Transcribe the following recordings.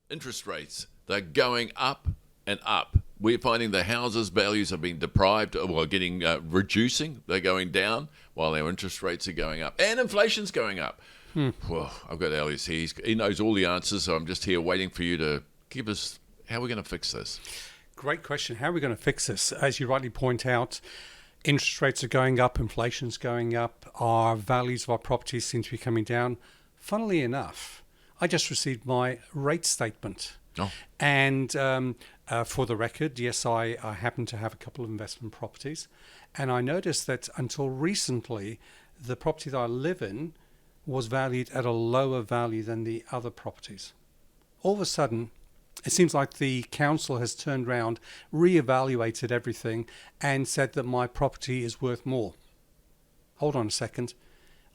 interest rates, they're going up and up. We're finding the houses' values have been deprived, well, getting reducing. They're going down while our interest rates are going up. And inflation's going up. Well, I've got Elias here. He knows all the answers, so I'm just here waiting for you to give us how we're going to fix this. Great question. How are we going to fix this? As you rightly point out, interest rates are going up, inflation's going up, our values of our properties seem to be coming down. Funnily enough, I just received my rate statement. Oh. And for the record, yes, I happen to have a couple of investment properties. And I noticed that until recently, the property that I live in was valued at a lower value than the other properties. All of a sudden, it seems like the council has turned around, reevaluated everything, and said that my property is worth more. Hold on a second.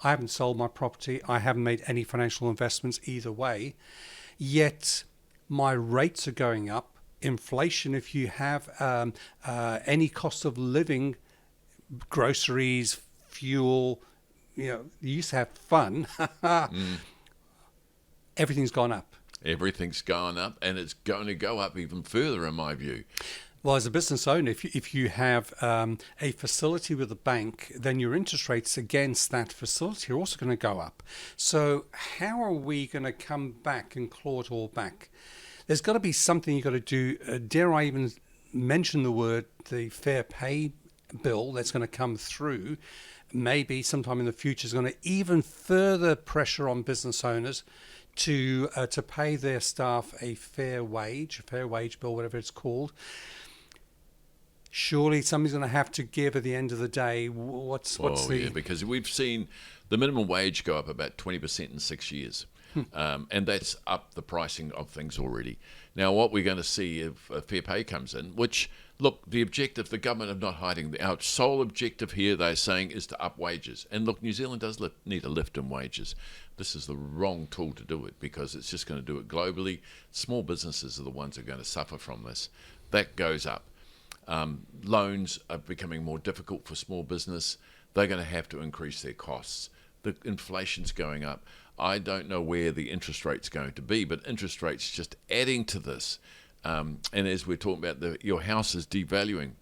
I haven't sold my property. I haven't made any financial investments either way. Yet my rates are going up. Inflation, if you have any cost of living, groceries, fuel, you used to have fun. Everything's gone up. Everything's gone up, and it's going to go up even further, in my view. Well, as a business owner, if you have a facility with a bank, then your interest rates against that facility are also going to go up. So how are we going to come back and claw it all back? There's got to be something you've got to do. Dare I even mention the fair pay bill that's going to come through? Maybe sometime in the future is going to even further pressure on business owners to pay their staff a fair wage bill, whatever it's called. Surely somebody's going to have to give at the end of the day. Yeah, because we've seen the minimum wage go up about 20% in 6 years. And that's up the pricing of things already. Now, what we're going to see if fair pay comes in, which, look, the objective, the government are not hiding. Our sole objective here, they're saying, is to up wages. And look, New Zealand does need a lift in wages. This is the wrong tool to do it because it's just going to do it globally. Small businesses are the ones who are going to suffer from this. That goes up. Loans are becoming more difficult for small business. They're going to have to increase their costs. The inflation's going up. I don't know where the interest rate's going to be, but interest rates just adding to this. And as we're talking about your house is devaluing,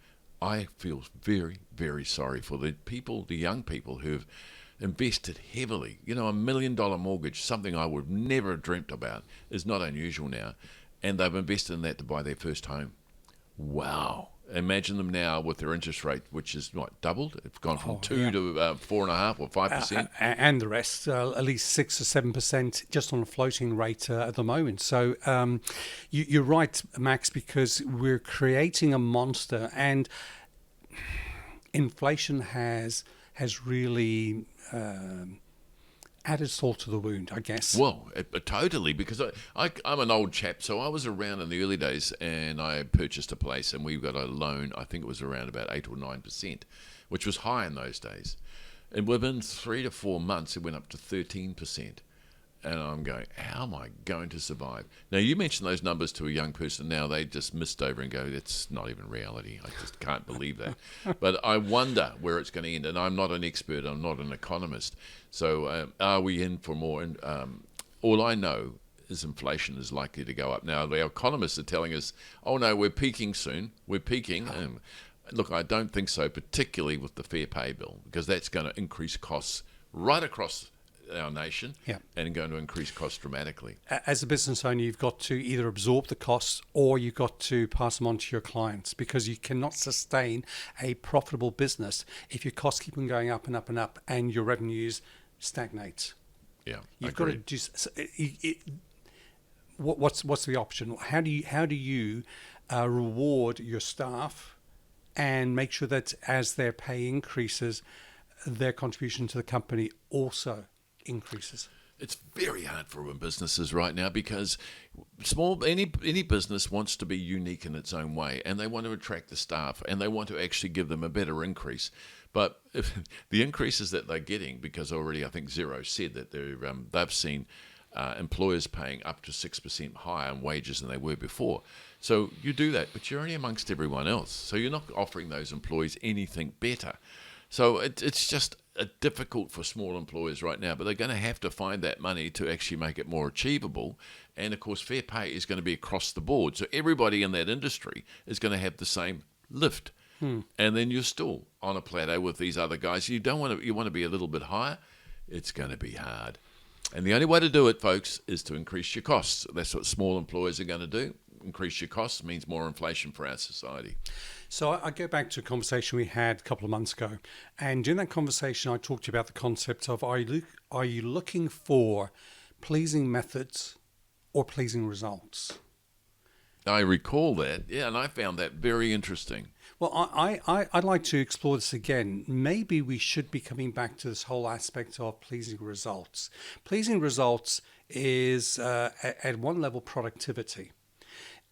I feel very, very sorry for the people, the young people who've invested heavily. You know, $1 million mortgage, something I would never have dreamt about, is not unusual now. And they've invested in that to buy their first home. Wow. Imagine them now with their interest rate, which is doubled. It's gone from 2 to 4.5 or 5%. And the rest, at least 6 or 7% just on a floating rate at the moment. So you're right, Max, because we're creating a monster, and inflation has really added salt to the wound, I guess. Well, totally, because I'm an old chap, so I was around in the early days, and I purchased a place, and we got a loan. I think it was around about 8 or 9%, which was high in those days. And within 3 to 4 months, it went up to 13%. And I'm going, how am I going to survive? Now, you mentioned those numbers to a young person now, they just missed over and go, that's not even reality. I just can't believe that. But I wonder where it's going to end. And I'm not an expert, I'm not an economist. So are we in for more? And all I know is inflation is likely to go up. Now, the economists are telling us, oh no, we're peaking soon. We're peaking. Look, I don't think so, particularly with the fair pay bill, because that's going to increase costs right across our nation, and going to increase costs dramatically. As a business owner, you've got to either absorb the costs or you've got to pass them on to your clients, because you cannot sustain a profitable business if your costs keep on going up and up and up and your revenues stagnate. Yeah, you've got to do. What's the option? How do you reward your staff and make sure that as their pay increases, their contribution to the company also increases? It's very hard for businesses right now, because any business wants to be unique in its own way, and they want to attract the staff, and they want to actually give them a better increase. But if the increases that they're getting, because already I think Xero said that they've seen employers paying up to 6% higher in wages than they were before. So you do that, but you're only amongst everyone else. So you're not offering those employees anything better. So it's just difficult for small employers right now, but they're going to have to find that money to actually make it more achievable. And of course, fair pay is going to be across the board. So everybody in that industry is going to have the same lift. And then you're still on a plateau with these other guys. You want to be a little bit higher. It's going to be hard. And the only way to do it, folks, is to increase your costs. That's what small employers are going to do. Increase your costs means more inflation for our society. So I go back to a conversation we had a couple of months ago. And in that conversation, I talked to you about the concept of are you looking for pleasing methods or pleasing results? I recall that, yeah, and I found that very interesting. Well, I'd like to explore this again. Maybe we should be coming back to this whole aspect of pleasing results. Pleasing results is, at one level, productivity.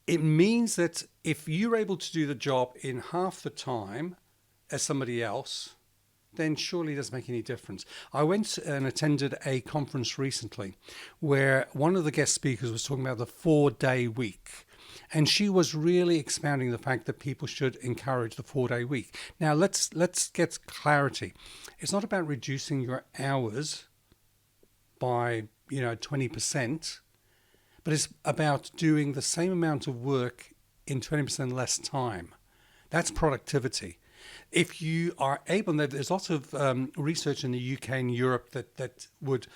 It means that if you're able to do the job in half the time as somebody else, then surely it doesn't make any difference. I went and attended a conference recently where one of the guest speakers was talking about the 4-day week. And she was really expounding the fact that people should encourage the 4-day week. Now, let's get clarity. It's not about reducing your hours by 20%, but it's about doing the same amount of work in 20% less time. That's productivity. If you are able, and there's lots of research in the UK and Europe that would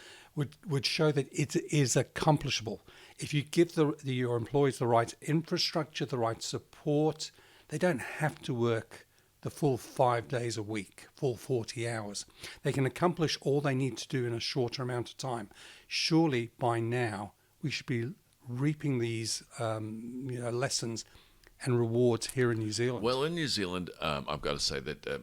show that it is accomplishable. If you give your employees the right infrastructure, the right support, they don't have to work the full 5 days a week, full 40 hours. They can accomplish all they need to do in a shorter amount of time. Surely by now we should be reaping these lessons and rewards here in New Zealand. Well, in New Zealand, I've got to say that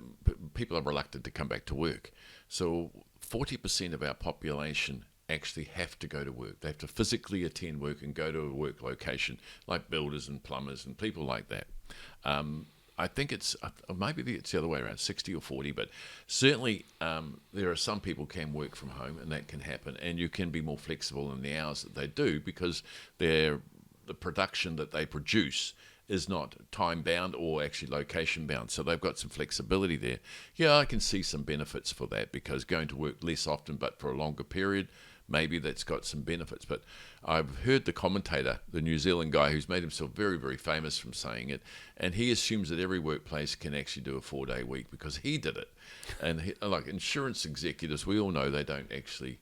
people are reluctant to come back to work. So 40% of our population actually have to go to work. They have to physically attend work and go to a work location, like builders and plumbers and people like that. I think maybe it's the other way around, 60 or 40, but certainly there are some people can work from home, and that can happen, and you can be more flexible in the hours that they do because the production that they produce is not time bound or actually location bound, so they've got some flexibility there. Yeah, I can see some benefits for that because going to work less often but for a longer period, maybe that's got some benefits. But I've heard the commentator, the New Zealand guy who's made himself very, very famous from saying it, and he assumes that every workplace can actually do a 4-day week because he did it. And like insurance executives, we all know they don't actually,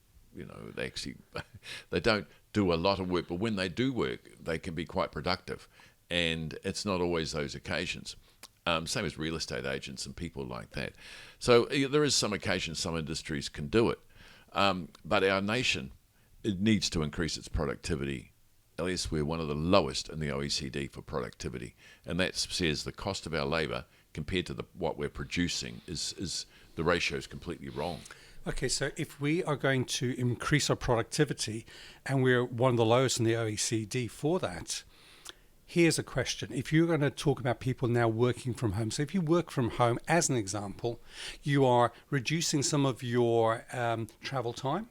they don't do a lot of work, but when they do work, they can be quite productive. And it's not always those occasions. Same as real estate agents and people like that. So there is some occasions some industries can do it. But our nation, it needs to increase its productivity. Elias, we're one of the lowest in the OECD for productivity. And that says the cost of our labour compared to what we're producing is the ratio is completely wrong. Okay, so if we are going to increase our productivity and we're one of the lowest in the OECD for that, here's a question. If you're going to talk about people now working from home, so if you work from home, as an example, you are reducing some of your travel time,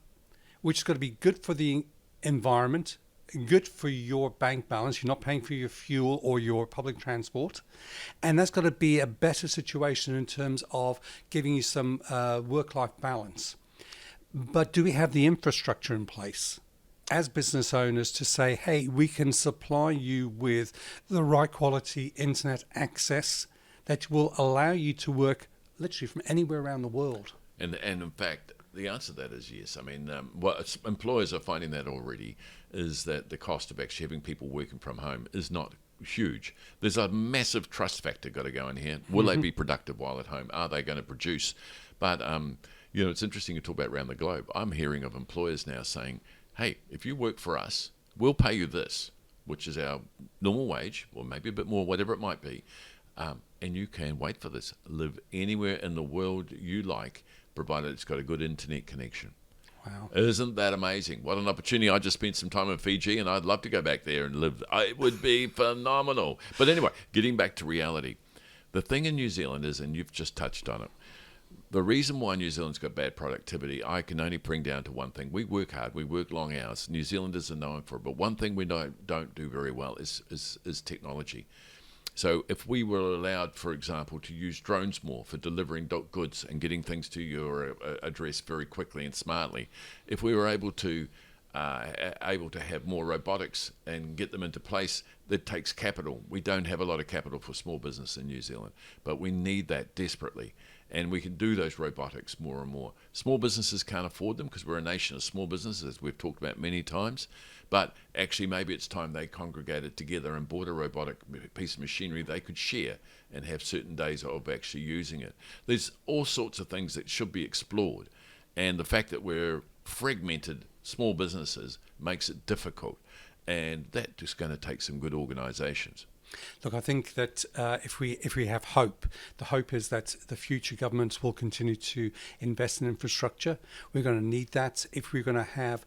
which is going to be good for the environment, good for your bank balance. You're not paying for your fuel or your public transport. And that's got to be a better situation in terms of giving you some work-life balance. But do we have the infrastructure in place as business owners to say, hey, we can supply you with the right quality internet access that will allow you to work literally from anywhere around the world? And in fact, the answer to that is yes. I mean, what employers are finding that already is that the cost of actually having people working from home is not huge. There's a massive trust factor got to go in here. Will they be productive while at home? Are they going to produce? But, it's interesting you talk about around the globe. I'm hearing of employers now saying, hey, if you work for us, we'll pay you this, which is our normal wage, or maybe a bit more, whatever it might be, and you can, wait for this, live anywhere in the world you like, provided it's got a good internet connection. Wow. Isn't that amazing? What an opportunity. I just spent some time in Fiji, and I'd love to go back there and live. It would be phenomenal. But anyway, getting back to reality, the thing in New Zealand is, and you've just touched on it, the reason why New Zealand's got bad productivity, I can only bring down to one thing. We work hard. We work long hours. New Zealanders are known for it. But one thing we don't do very well is technology. So if we were allowed, for example, to use drones more for delivering goods and getting things to your address very quickly and smartly, if we were able to have more robotics and get them into place, that takes capital. We don't have a lot of capital for small business in New Zealand, but we need that desperately. And we can do those robotics more and more. Small businesses can't afford them because we're a nation of small businesses, as we've talked about many times. But actually, maybe it's time they congregated together and bought a robotic piece of machinery they could share and have certain days of actually using it. There's all sorts of things that should be explored. And the fact that we're fragmented small businesses makes it difficult. And that's just going to take some good organisations. Look, I think that if we have hope, the hope is that the future governments will continue to invest in infrastructure. We're going to need that if we're going to have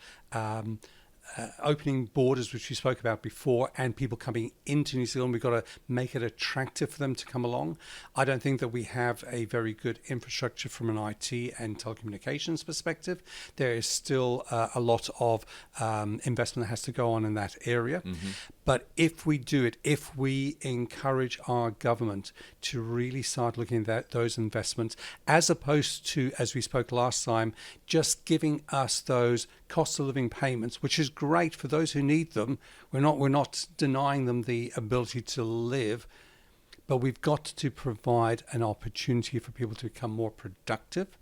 opening borders, which we spoke about before, and people coming into New Zealand. We've got to make it attractive for them to come along. I don't think that we have a very good infrastructure from an IT and telecommunications perspective. There is still a lot of investment that has to go on in that area. Mm-hmm. But if we do it, if we encourage our government to really start looking at those investments, as opposed to, as we spoke last time, just giving us those cost of living payments, which is great for those who need them. We're not denying them the ability to live, but we've got to provide an opportunity for people to become more productive.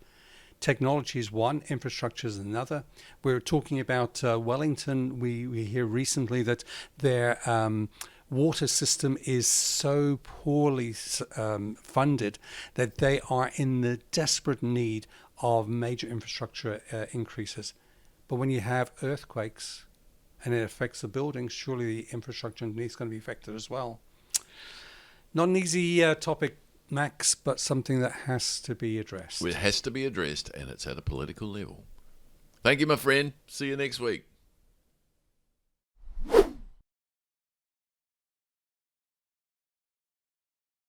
Technology is one, infrastructure is another. We're talking about Wellington. We hear recently that their water system is so poorly funded that they are in the desperate need of major infrastructure increases. But when you have earthquakes and it affects the buildings, surely the infrastructure underneath is going to be affected as well. Not an easy topic, Max, but something that has to be addressed. It has to be addressed, and it's at a political level. Thank you, my friend. See you next week.